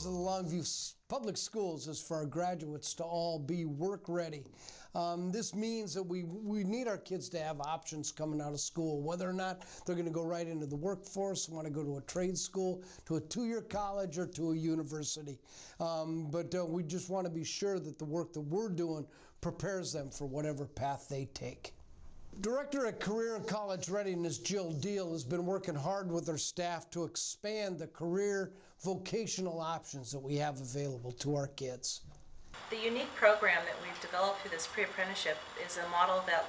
of the Longview Public Schools is for our graduates to all be work ready. This means that we need our kids to have options coming out of school, whether or not they're going to go right into the workforce, want to go to a trade school, to a two-year college, or to a university. But we just want to be sure that the work that we're doing prepares them for whatever path they take. Director at Career and College Readiness, Jill Deal, has been working hard with her staff to expand the career vocational options that we have available to our kids. The unique program that we've developed through this pre-apprenticeship is a model that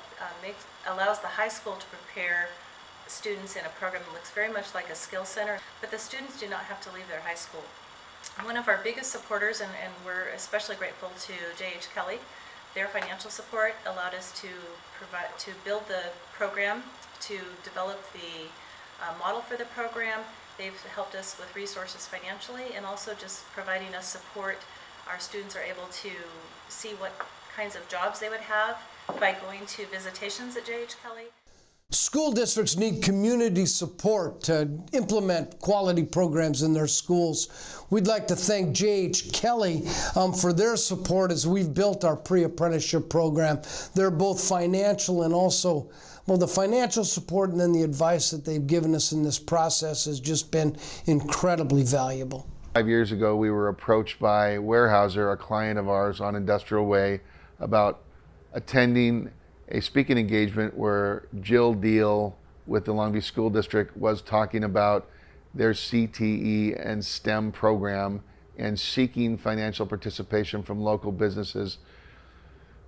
allows the high school to prepare students in a program that looks very much like a skill center, but the students do not have to leave their high school. One of our biggest supporters, and we're especially grateful to J.H. Kelly, their financial support allowed us to build the program, to develop the model for the program. They've helped us with resources financially and also just providing us support. Our students are able to see what kinds of jobs they would have by going to visitations at J.H. Kelly. School districts need community support to implement quality programs in their schools. We'd like to thank J.H. Kelly for their support as we've built our pre-apprenticeship program. They're both financial and also, well, the financial support and then the advice that they've given us in this process has just been incredibly valuable. 5 years ago, we were approached by Weyerhaeuser, a client of ours on Industrial Way, about attending a speaking engagement where Jill Deal with the Longview School District was talking about their CTE and STEM program and seeking financial participation from local businesses.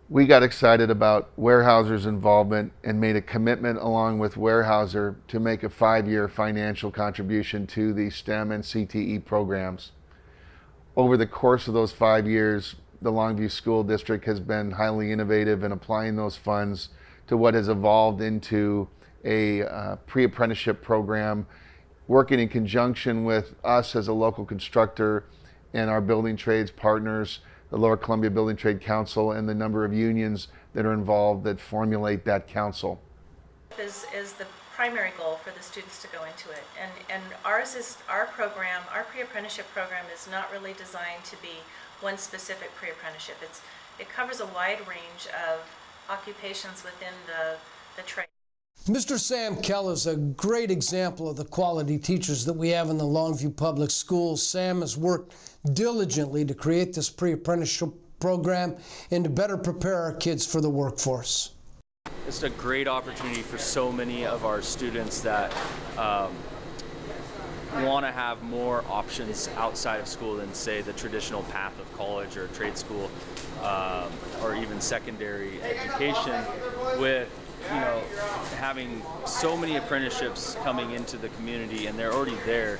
We got excited about Weyerhaeuser's involvement and made a commitment along with Weyerhaeuser to make a 5-year financial contribution to the STEM and CTE programs. Over the course of those 5 years, the Longview School District has been highly innovative in applying those funds to what has evolved into a pre-apprenticeship program, working in conjunction with us as a local constructor and our building trades partners, the Lower Columbia Building Trade Council, and the number of unions that are involved that formulate that council. Is the primary goal for the students to go into it, and our program, our pre-apprenticeship program is not really designed to be one specific pre-apprenticeship. It covers a wide range of occupations within the trade. Mr. Sam Kell is a great example of the quality teachers that we have in the Longview Public Schools. Sam has worked diligently to create this pre-apprenticeship program and to better prepare our kids for the workforce. It's a great opportunity for so many of our students that want to have more options outside of school than, say, the traditional path of college or trade school or even secondary education, with having so many apprenticeships coming into the community and they're already there.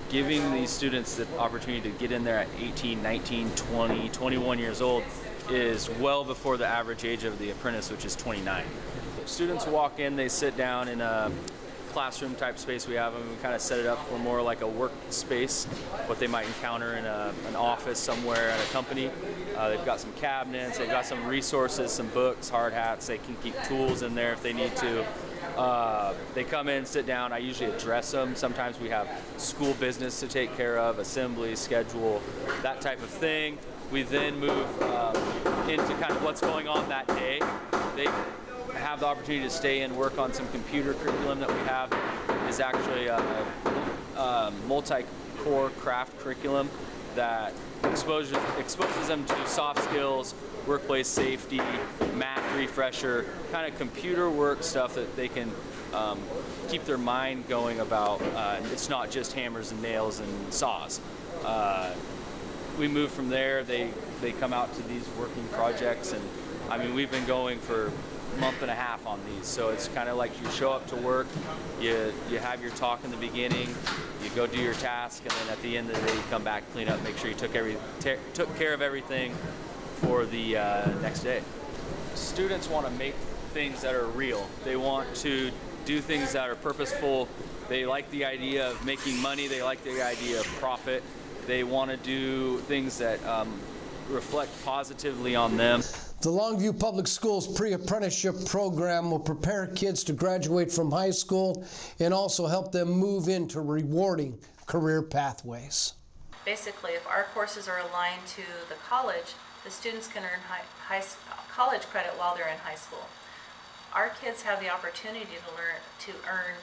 Giving these students the opportunity to get in there at 18, 19, 20, 21 years old is well before the average age of the apprentice, which is 29. Students walk in, they sit down in a classroom type space. We have them, we kind of set it up for more like a work space, what they might encounter in an office somewhere at a company. They've got some cabinets, they've got some resources, some books, hard hats, they can keep tools in there if they need to. They come in, sit down, I usually address them. Sometimes we have school business to take care of, assembly, schedule, that type of thing. We then move into kind of what's going on that day. They have the opportunity to stay and work on some computer curriculum that we have. Is actually a multi-core craft curriculum that exposes them to soft skills, workplace safety, math refresher, kind of computer work stuff that they can keep their mind going about. It's not just hammers and nails and saws. We move from there, they come out to these working projects, and I mean, we've been going for a month and a half on these, so it's kind of like you show up to work, you have your talk in the beginning, you go do your task, and then at the end of the day you come back, clean up, make sure you took care of everything for the next day. Students want to make things that are real. They want to do things that are purposeful. They like the idea of making money. They like the idea of profit. They want to do things that reflect positively on them. The Longview Public Schools pre-apprenticeship program will prepare kids to graduate from high school and also help them move into rewarding career pathways. Basically, if our courses are aligned to the college, the students can earn college credit while they're in high school. Our kids have the opportunity to earn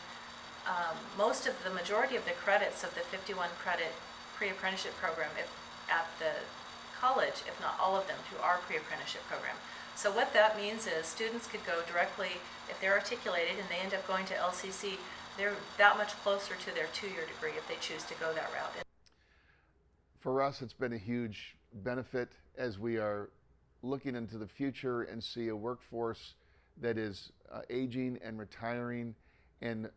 the majority of the credits of the 51 credit pre-apprenticeship program at the college, if not all of them, through our pre-apprenticeship program. So what that means is students could go directly, if they're articulated and they end up going to LCC, they're that much closer to their 2-year degree if they choose to go that route. For us, it's been a huge benefit as we are looking into the future and see a workforce that is aging and retiring, and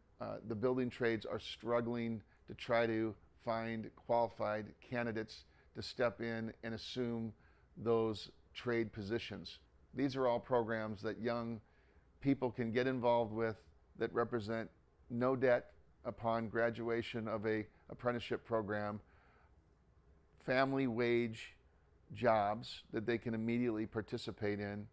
the building trades are struggling to try to find qualified candidates to step in and assume those trade positions. These are all programs that young people can get involved with that represent no debt upon graduation of an apprenticeship program, family wage jobs that they can immediately participate in,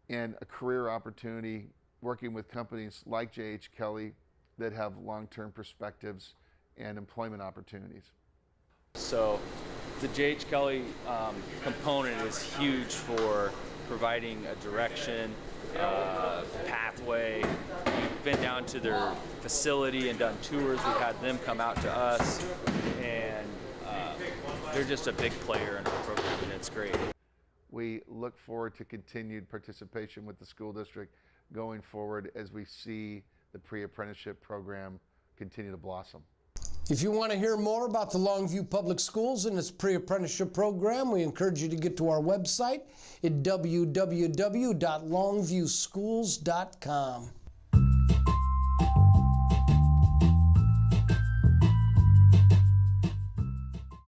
and a career opportunity working with companies like J.H. Kelly that have long-term perspectives and employment opportunities. So the J.H. Kelly component is huge for providing a direction, pathway. We've been down to their facility and done tours. We've had them come out to us, and they're just a big player in our program, and it's great. We look forward to continued participation with the school district going forward as we see the pre-apprenticeship program continue to blossom. If you want to hear more about the Longview Public Schools and its pre-apprenticeship program, we encourage you to get to our website at www.longviewschools.com.